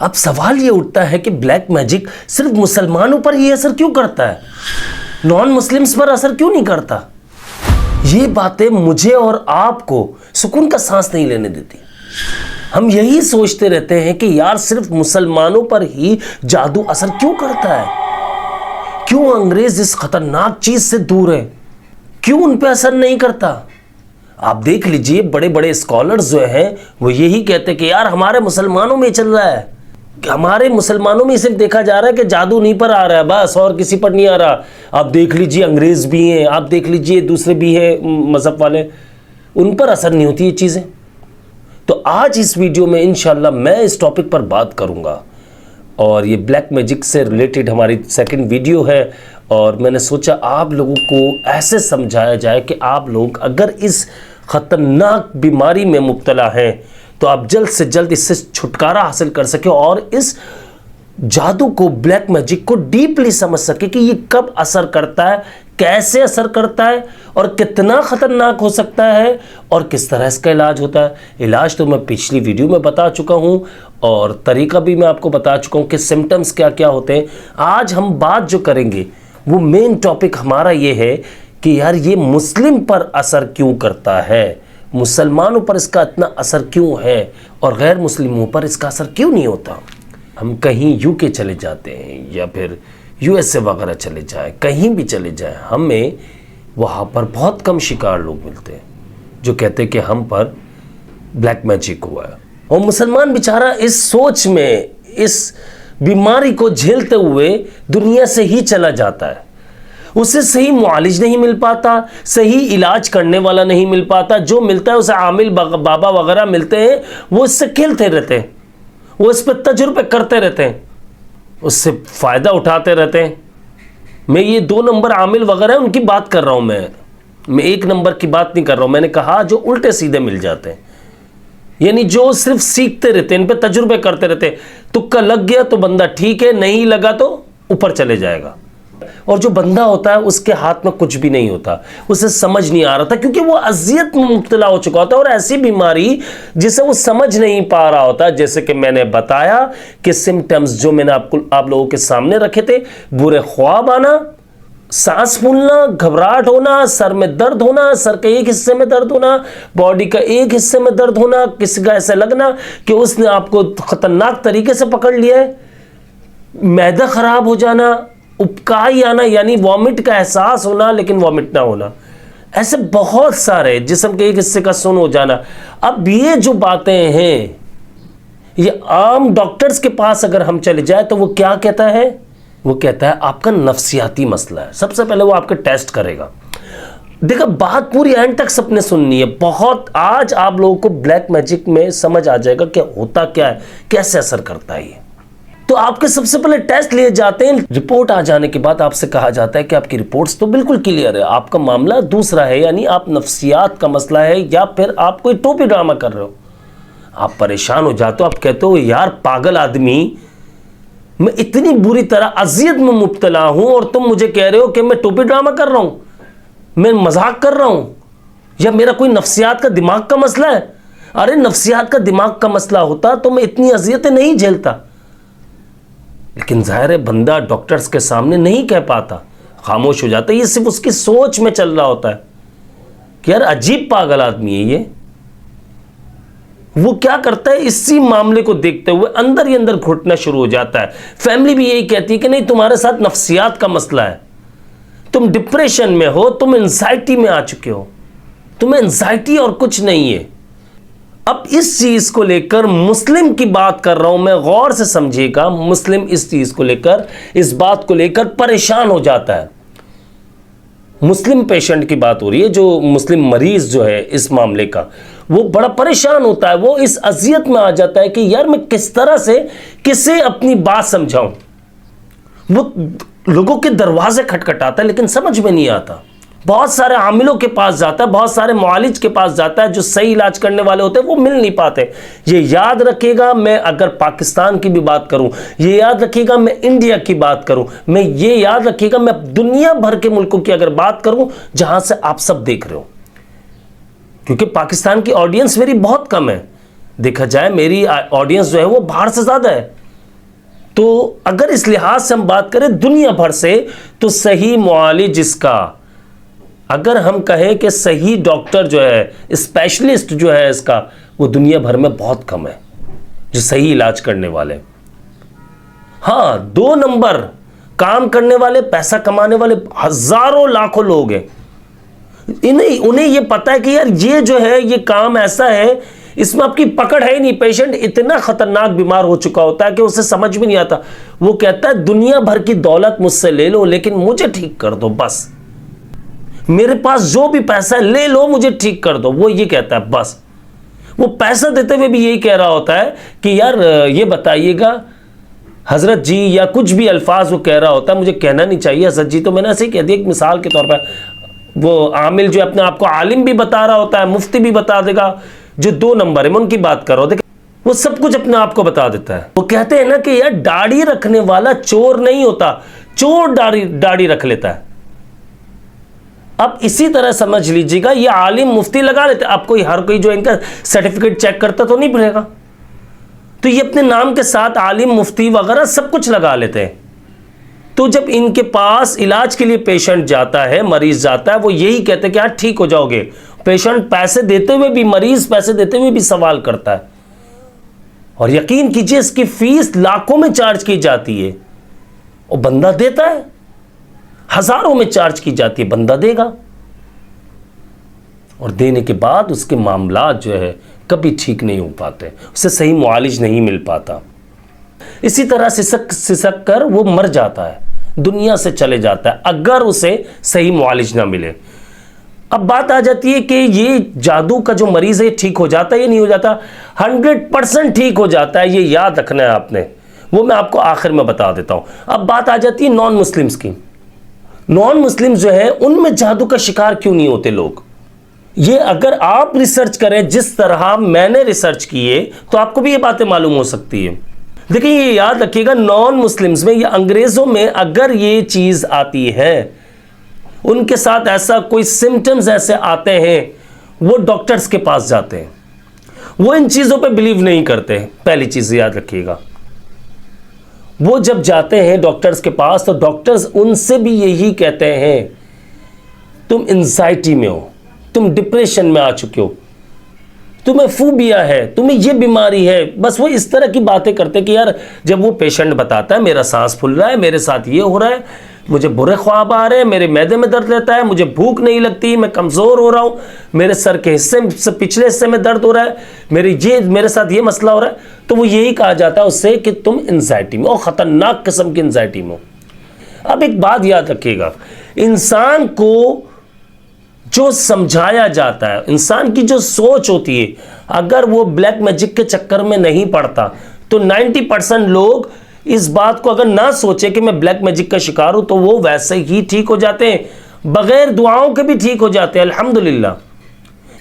अब सवाल ये उठता है कि ब्लैक मैजिक सिर्फ मुसलमानों पर ही असर क्यों करता है, नॉन मुस्लिम्स पर असर क्यों नहीं करता। ये बातें मुझे और आपको सुकून का सांस नहीं लेने देती। हम यही सोचते रहते हैं कि यार सिर्फ मुसलमानों पर ही जादू असर क्यों करता है, क्यों अंग्रेज इस खतरनाक चीज से दूर है, क्यों उन पे असर नहीं करता। आप देख लीजिए बड़े बड़े स्कॉलर्स जो हैं वो यही कहते हैं कि यार हमारे मुसलमानों में चल रहा है, हमारे मुसलमानों में सिर्फ देखा जा रहा है कि जादू नहीं पर आ रहा है बस, और किसी पर नहीं आ रहा। आप देख लीजिए अंग्रेज भी हैं, आप देख लीजिए दूसरे भी हैं मजहब वाले, उन पर असर नहीं होती ये चीज़ें। तो आज इस वीडियो में इंशाल्लाह मैं इस टॉपिक पर बात करूंगा, और ये ब्लैक मैजिक से रिलेटेड हमारी सेकंड वीडियो है। और मैंने सोचा आप लोगों को ऐसे समझाया जाए कि आप लोग अगर इस खतरनाक बीमारी में मुब्तला हैं तो आप जल्द से जल्द इससे छुटकारा हासिल कर सके और इस जादू को, ब्लैक मैजिक को डीपली समझ सके कि ये कब असर करता है, कैसे असर करता है और कितना खतरनाक हो सकता है और किस तरह इसका इलाज होता है। इलाज तो मैं पिछली वीडियो में बता चुका हूं और तरीका भी मैं आपको बता चुका हूं कि सिम्टम्स क्या क्या होते हैं। आज हम बात जो करेंगे वो मेन टॉपिक हमारा ये है कि यार ये मुस्लिम पर असर क्यों करता है, मुसलमानों पर इसका इतना असर क्यों है और गैर मुस्लिमों पर इसका असर क्यों नहीं होता। हम कहीं यूके चले जाते हैं या फिर यूएसए वगैरह चले जाए, कहीं भी चले जाए, हमें वहाँ पर बहुत कम शिकार लोग मिलते हैं जो कहते हैं कि हम पर ब्लैक मैजिक हुआ है। और मुसलमान बेचारा इस सोच में, इस बीमारी को झेलते हुए दुनिया से ही चला जाता है। उसे सही मुआलिज नहीं मिल पाता, सही इलाज करने वाला नहीं मिल पाता, जो मिलता है उसे आमिल बाबा वगैरह मिलते हैं, वो इससे खेलते रहते हैं, वो इस पर तजुर्बे करते रहते हैं, उससे फ़ायदा उठाते रहते हैं। मैं ये 2 नंबर आमिल वगैरह उनकी बात कर रहा हूँ, मैं 1 नंबर की बात नहीं कर रहा हूँ। मैंने कहा जो उल्टे सीधे मिल जाते हैं, यानी जो सिर्फ सीखते रहते हैं, इन पे तजुर्बे करते रहते हैं। तुक्का लग गया तो बंदा ठीक है, नहीं लगा तो ऊपर चले जाएगा। और जो बंदा होता है उसके हाथ में कुछ भी नहीं होता, उसे समझ नहीं आ रहा था क्योंकि वो अजियत में मुब्तला हो चुका होता है और ऐसी बीमारी जिसे वो समझ नहीं पा रहा होता। जैसे कि मैंने बताया कि सिम्टम्स जो मैंने आप लोगों के सामने रखे थे, बुरे ख्वाब आना, सांस फूलना, घबराहट होना, सर में दर्द होना, सर के एक हिस्से में दर्द होना, बॉडी का एक हिस्से में दर्द होना, किसी का ऐसा लगना कि उसने आपको खतरनाक तरीके से पकड़ लिया है, मैदा खराब हो जाना, उपकाई आना यानी वॉमिट का एहसास होना लेकिन वॉमिट ना होना, ऐसे बहुत सारे, जिस्म के एक हिस्से का सुन्न हो जाना। अब ये जो बातें हैं ये आम डॉक्टर्स के पास अगर हम चले जाए तो वो क्या कहता है, वो कहता है आपका नफ्सियाती मसला है। सबसे पहले वो आपके टेस्ट करेगा। देखो बात पूरी एंड तक सबने सुननी है बहुत। आज आप लोगों को ब्लैक मैजिक में समझ आ जाएगा कि होता क्या है, कैसे असर करता है ये। तो आपके सबसे पहले टेस्ट लिए जाते हैं। रिपोर्ट आ जाने के बाद आपसे कहा जाता है कि आपकी रिपोर्ट्स तो बिल्कुल क्लियर है, आपका मामला दूसरा है, यानी आप नफ्सियात का मसला है या फिर आप कोई टोपी ड्रामा कर रहे हो। आप परेशान हो जाते हो, आप कहते हो यार पागल आदमी, मैं इतनी बुरी तरह अजियत में मुब्तला हूं और तुम मुझे कह रहे हो कि मैं टोपी ड्रामा कर रहा हूं, मैं मजाक कर रहा हूं, या मेरा कोई नफ्सियात का दिमाग का मसला है। अरे नफ्सियात का दिमाग का मसला होता तो मैं इतनी अजियतें नहीं झेलता। लेकिन जाहिर है बंदा डॉक्टर्स के सामने नहीं कह पाता, खामोश हो जाता है। ये सिर्फ उसकी सोच में चल रहा होता है कि यार अजीब पागल आदमी है ये। वो क्या करता है, इसी मामले को देखते हुए अंदर ही अंदर घुटना शुरू हो जाता है। फैमिली भी यही कहती है कि नहीं तुम्हारे साथ नफ्सियात का मसला है, तुम डिप्रेशन में हो, तुम एंजाइटी में आ चुके हो, तुम्हें एंजाइटी और कुछ नहीं है। अब इस चीज को लेकर मुस्लिम की बात कर रहा हूं मैं, गौर से समझिएगा। मुस्लिम इस चीज को लेकर, इस बात को लेकर परेशान हो जाता है। मुस्लिम पेशेंट की बात हो रही है, जो मुस्लिम मरीज जो है इस मामले का, वो बड़ा परेशान होता है। वो इस अजियत में आ जाता है कि यार मैं किस तरह से किसे अपनी बात समझाऊं। वो लोगों के दरवाजे खटखटाता है लेकिन समझ में नहीं आता। बहुत सारे आमिलों के पास जाता है, बहुत सारे मुआलिज के पास जाता है, जो सही इलाज करने वाले होते हैं वो मिल नहीं पाते। ये याद रखिएगा, मैं अगर पाकिस्तान की भी बात करूं, ये याद रखिएगा मैं इंडिया की बात करूं, मैं ये याद रखिएगा मैं दुनिया भर के मुल्कों की अगर बात करूं जहां से आप सब देख रहे हो, क्योंकि पाकिस्तान की ऑडियंस मेरी बहुत कम है। देखा जाए मेरी ऑडियंस जो है वो बाहर से ज़्यादा है, तो अगर इस लिहाज से हम बात करें दुनिया भर से, तो सही मुआलिज इसका, अगर हम कहें कि सही डॉक्टर जो है, स्पेशलिस्ट जो है इसका, वो दुनिया भर में बहुत कम है जो सही इलाज करने वाले। हाँ, 2 नंबर काम करने वाले, पैसा कमाने वाले हजारों लाखों लोग हैं। उन्हें ये पता है कि यार ये जो है ये काम ऐसा है, इसमें आपकी पकड़ है ही नहीं। पेशेंट इतना खतरनाक बीमार हो चुका होता है कि उसे समझ भी नहीं आता। वो कहता है दुनिया भर की दौलत मुझसे ले लो लेकिन मुझे ठीक कर दो बस, मेरे पास जो भी पैसा है ले लो, मुझे ठीक कर दो। वो ये कहता है बस। वो पैसा देते हुए भी यही कह रहा होता है कि यार ये बताइएगा हजरत जी, या कुछ भी अल्फाज वो कह रहा होता है, मुझे कहना नहीं चाहिए हजरत जी, तो मैंने ऐसे ही कह दिया एक मिसाल के तौर पर। वो आमिल जो अपने आप को आलिम भी बता रहा होता है, मुफ्ती भी बता देगा, जो 2 नंबर है मैं उनकी बात कर रहा हूं, वो सब कुछ अपने आप को बता देता है। वो कहते हैं ना कि यार दाढ़ी रखने वाला चोर नहीं होता, चोर दाढ़ी रख लेता है। अब इसी तरह समझ लीजिएगा, ये आलिम मुफ्ती लगा लेते हैं। अब कोई हर कोई जो इनका सर्टिफिकेट चेक करता तो नहीं पड़ेगा, तो ये अपने नाम के साथ आलिम मुफ्ती वगैरह सब कुछ लगा लेते हैं। तो जब इनके पास इलाज के लिए पेशेंट जाता है, मरीज जाता है, वो यही कहते हैं कि यार ठीक हो जाओगे। पेशेंट पैसे देते हुए भी, मरीज पैसे देते हुए भी सवाल करता है, और यकीन कीजिए इसकी फीस लाखों में चार्ज की जाती है और बंदा देता है। हजारों में चार्ज की जाती है, बंदा देगा, और देने के बाद उसके मामला जो है कभी ठीक नहीं हो पाते, उसे सही मुआलिज नहीं मिल पाता। इसी तरह सिसक कर वो मर जाता है, दुनिया से चले जाता है अगर उसे सही मुआलिज ना मिले। अब बात आ जाती है कि ये जादू का जो मरीज है ठीक हो जाता है या नहीं हो जाता। 100% ठीक हो जाता है, ये याद रखना है आपने, वो मैं आपको आखिर में बता देता हूं। अब बात आ जाती है नॉन मुस्लिम्स की। नॉन मुस्लिम्स जो है उनमें जादू का शिकार क्यों नहीं होते लोग, ये अगर आप रिसर्च करें जिस तरह मैंने रिसर्च की है तो आपको भी ये बातें मालूम हो सकती है। देखिए ये याद रखिएगा, नॉन मुस्लिम्स में या अंग्रेजों में अगर ये चीज आती है, उनके साथ ऐसा कोई सिम्टम्स ऐसे आते हैं, वो डॉक्टर्स के पास जाते हैं। वो इन चीजों पे बिलीव नहीं करते। पहली चीज याद रखिएगा, वो जब जाते हैं डॉक्टर्स के पास तो डॉक्टर्स उनसे भी यही कहते हैं तुम एंजाइटी में हो, तुम डिप्रेशन में आ चुके हो, तुम्हें फोबिया है, तुम्हें ये बीमारी है। बस वो इस तरह की बातें करते कि यार जब वो पेशेंट बताता है मेरा सांस फूल रहा है, मेरे साथ ये हो रहा है, मुझे बुरे ख्वाब आ रहे हैं, मेरे मैदे में दर्द रहता है, मुझे भूख नहीं लगती, मैं कमज़ोर हो रहा हूँ, मेरे सर के हिस्से से पिछले हिस्से में दर्द हो रहा है, मेरे साथ ये मसला हो रहा है, तो वो यही कहा जाता है उससे कि तुम एंजाइटी में हो, ख़तरनाक किस्म की एंजाइटी में हो। अब एक बात याद रखिएगा, इंसान को जो समझाया जाता है, इंसान की जो सोच होती है, अगर वो ब्लैक मैजिक के चक्कर में नहीं पड़ता तो 90% लोग इस बात को अगर ना सोचे कि मैं ब्लैक मैजिक का शिकार हूं, तो वो वैसे ही ठीक हो जाते हैं, बगैर दुआओं के भी ठीक हो जाते हैं। अल्हम्दुलिल्लाह,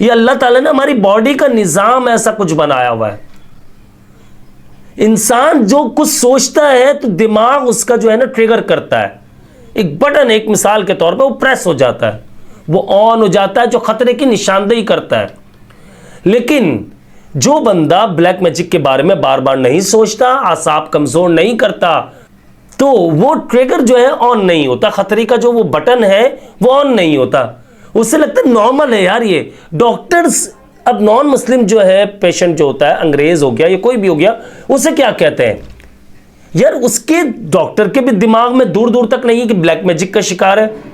ये अल्लाह ताला ने हमारी बॉडी का निजाम ऐसा कुछ बनाया हुआ है। इंसान जो कुछ सोचता है तो दिमाग उसका जो है ना ट्रिगर करता है, एक बटन, एक मिसाल के तौर पर वो प्रेस हो जाता है, वो ऑन हो जाता है, जो खतरे की निशानदेही करता है। लेकिन जो बंदा ब्लैक मैजिक के बारे में बार बार नहीं सोचता, आसाब कमजोर नहीं करता, तो वो ट्रिगर जो है ऑन नहीं होता, खतरे का जो वो बटन है वो ऑन नहीं होता। उससे लगता है नॉर्मल है यार ये। डॉक्टर्स, अब नॉन मुस्लिम जो है पेशेंट जो होता है, अंग्रेज हो गया या कोई भी हो गया, उसे क्या कहते हैं यार, उसके डॉक्टर के भी दिमाग में दूर दूर तक नहीं है कि ब्लैक मैजिक का शिकार है।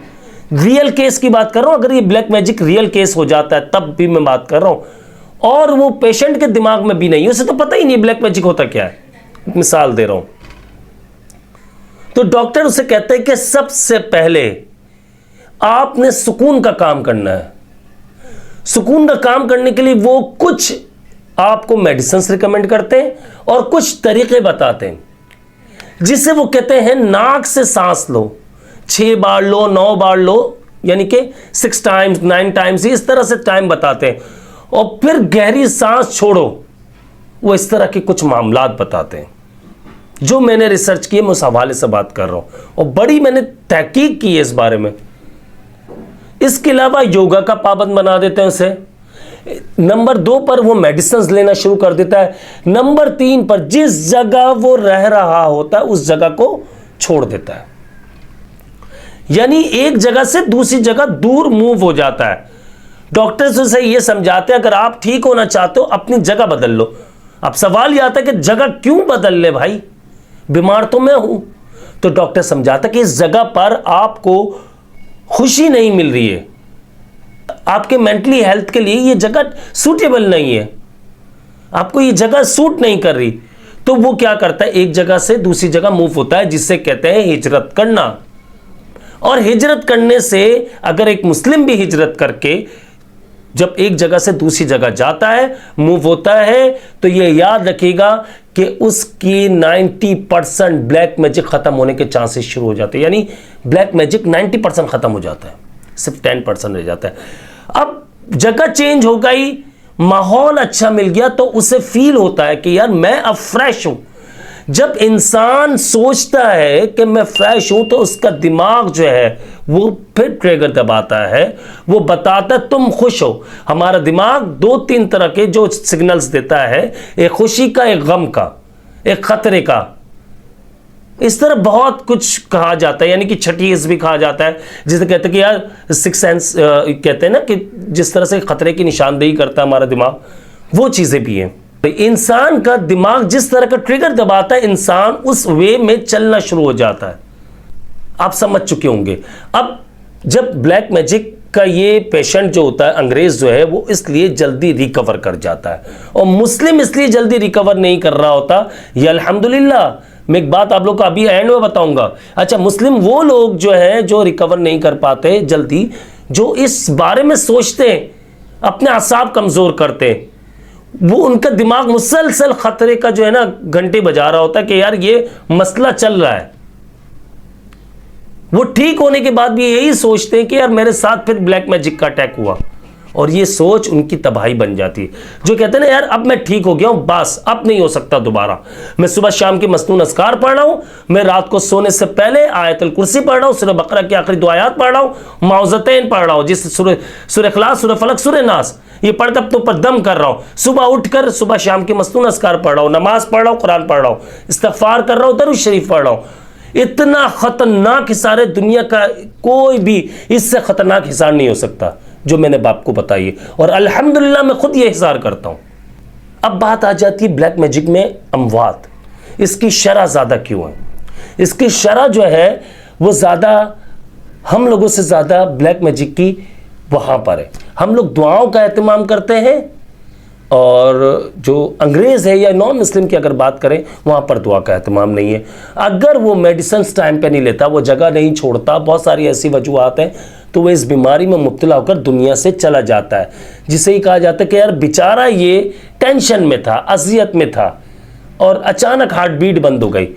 रियल केस की बात कर रहा हूं, अगर ये ब्लैक मैजिक रियल केस हो जाता है तब भी मैं बात कर रहा हूं, और वो पेशेंट के दिमाग में भी नहीं, उसे तो पता ही नहीं ब्लैक मैजिक होता क्या है। मिसाल दे रहा हूं, तो डॉक्टर उसे कहते हैं कि सबसे पहले आपने सुकून का काम करना है। सुकून का काम करने के लिए वो कुछ आपको मेडिसिन रिकमेंड करते हैं और कुछ तरीके बताते हैं, जिसे वो कहते हैं नाक से सांस लो, 6 बार लो, 9 बार लो, यानी कि 6 टाइम्स 9 टाइम्स, इस तरह से टाइम बताते हैं, और फिर गहरी सांस छोड़ो। वो इस तरह के कुछ मामलात बताते हैं जो मैंने रिसर्च किए, मैं उस हवाले से बात कर रहा हूं, और बड़ी मैंने तहकीक की है इस बारे में। इसके अलावा योगा का पाबंद बना देते हैं उसे, नंबर 2 पर वो मेडिसिन लेना शुरू कर देता है। नंबर 3 पर जिस जगह वो रह रहा होता है उस जगह को छोड़ देता है, यानी एक जगह से दूसरी जगह दूर मूव हो जाता है। डॉक्टर्स उसे ये समझाते हैं अगर आप ठीक होना चाहते हो अपनी जगह बदल लो। अब सवाल यह आता है कि जगह क्यों बदल ले भाई, बीमार तो मैं हूं। तो डॉक्टर समझाता है कि इस जगह पर आपको खुशी नहीं मिल रही है, आपके मेंटली हेल्थ के लिए ये जगह सूटेबल नहीं है, आपको ये जगह सूट नहीं कर रही। तो वो क्या करता है, एक जगह से दूसरी जगह मूव होता है, जिससे कहते हैं हिजरत करना। और हिजरत करने से अगर एक मुस्लिम भी हिजरत करके जब एक जगह से दूसरी जगह जाता है, मूव होता है, तो ये याद रखिएगा कि उसकी 90% ब्लैक मैजिक खत्म होने के चांसेस शुरू हो जाते हैं। यानी ब्लैक मैजिक 90% खत्म हो जाता है, सिर्फ 10% रह जाता है। अब जगह चेंज हो गई, माहौल अच्छा मिल गया, तो उसे फील होता है कि यार मैं अब फ्रेश हूं। जब इंसान सोचता है कि मैं फ्रेश हूं तो उसका दिमाग जो है वो फिर ट्रिगर दबाता है, वो बताता है तुम खुश हो। हमारा दिमाग 2-3 तरह के जो सिग्नल्स देता है, एक खुशी का, एक गम का, एक खतरे का, इस तरह बहुत कुछ कहा जाता है। यानी कि छठी हिस्स भी कहा जाता है, जिसे कहते हैं कि यार सिक्स सेंस कहते हैं ना, कि जिस तरह से खतरे की निशानदेही करता है हमारा दिमाग, वो चीजें भी हैं। इंसान का दिमाग जिस तरह का ट्रिगर दबाता है, इंसान उस वे में चलना शुरू हो जाता है। आप समझ चुके होंगे। अब जब ब्लैक मैजिक का ये पेशेंट जो होता है, अंग्रेज जो है, वो इसलिए जल्दी रिकवर कर जाता है, और मुस्लिम इसलिए जल्दी रिकवर नहीं कर रहा होता। ये अल्हम्दुलिल्लाह, मैं एक बात आप लोग को अभी एंड में बताऊंगा। अच्छा, मुस्लिम वो लोग जो हैं जो रिकवर नहीं कर पाते जल्दी, जो इस बारे में सोचते हैं, अपने असाब कमजोर करते हैं, वो उनका दिमाग मुसलसल खतरे का जो है ना घंटे बजा रहा होता है कि यार ये मसला चल रहा है। वो ठीक होने के बाद भी यही सोचते हैं कि यार मेरे साथ फिर ब्लैक मैजिक का अटैक हुआ, और ये सोच उनकी तबाही बन जाती है। जो कहते हैं ना यार अब मैं ठीक हो गया हूं, बस अब नहीं हो सकता दोबारा। मैं सुबह शाम की मसनून अस्कार पढ़ रहा हूं, मैं रात को सोने से पहले आयतुल कुर्सी पढ़ रहा हूं, सूरह बकरा की आखिरी 2 आयत पढ़ रहा हूं, माउज़तैन पढ़ रहा हूं, जिस सूरह इखलास, सूरह फलक, सूरह नास, ये पढ़कर तो पर दम कर रहा हूं। सुबह उठकर सुबह शाम की मसनून अस्कार पढ़ रहा हूं, नमाज पढ़ रहा हूं, कुरान पढ़ रहा हूं, इस्तिग़फ़ार कर रहा हूं, दरूद शरीफ पढ़ रहा हूं। इतना खतरनाक हिसार है दुनिया का, कोई भी इससे खतरनाक हिसार नहीं हो सकता जो मैंने बाप को बताई है, और अल्हम्दुलिल्लाह मैं खुद ये हिसार करता हूं। अब बात आ जाती है ब्लैक मैजिक में अमवात, इसकी शरह ज़्यादा क्यों है? इसकी शरह जो है वो ज़्यादा, हम लोगों से ज़्यादा ब्लैक मैजिक की वहाँ पर है। हम लोग दुआओं का एहतमाम करते हैं, और जो अंग्रेज़ है या नॉन मुस्लिम की अगर बात करें, वहाँ पर दुआ का एहतमाम नहीं है। अगर वो मेडिसिन टाइम पे नहीं लेता, वो जगह नहीं छोड़ता, बहुत सारी ऐसी वजूहत हैं, तो वह इस बीमारी में मुब्तला होकर दुनिया से चला जाता है, जिसे ही कहा जाता है कि यार बेचारा ये टेंशन में था, अजियत में था, और अचानक हार्ट बीट बंद हो गई।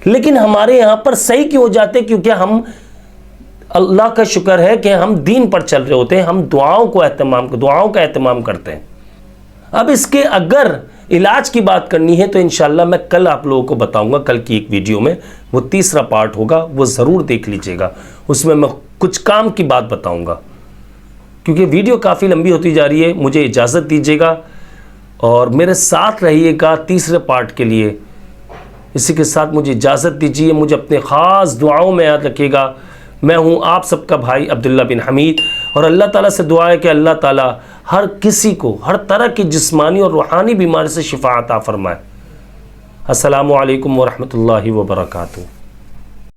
लेकिन हमारे यहाँ पर सही क्यों हो जाते? क्योंकि हम, अल्लाह का शुक्र है कि हम दीन पर चल रहे होते हैं, हम दुआओं का एहतमाम करते हैं। अब इसके अगर इलाज की बात करनी है तो इंशाल्लाह मैं कल आप लोगों को बताऊंगा, कल की एक वीडियो में, वो 3रा पार्ट होगा, वो ज़रूर देख लीजिएगा। उसमें मैं कुछ काम की बात बताऊंगा, क्योंकि वीडियो काफ़ी लंबी होती जा रही है। मुझे इजाज़त दीजिएगा और मेरे साथ रहिएगा 3रे पार्ट के लिए। इसी के साथ मुझे इजाज़त दीजिए, मुझे अपने ख़ास दुआओं में याद रखिएगा। मैं हूँ आप सबका भाई अब्दुल्ला बिन हमीद, और अल्लाह ताला से दुआ है कि अल्लाह ताला हर किसी को हर तरह की जिस्मानी और रूहानी बीमारी से शिफा अता फरमाए। अस्सलामु अलैकुम व रहमतुल्लाहि व बरकातुहू।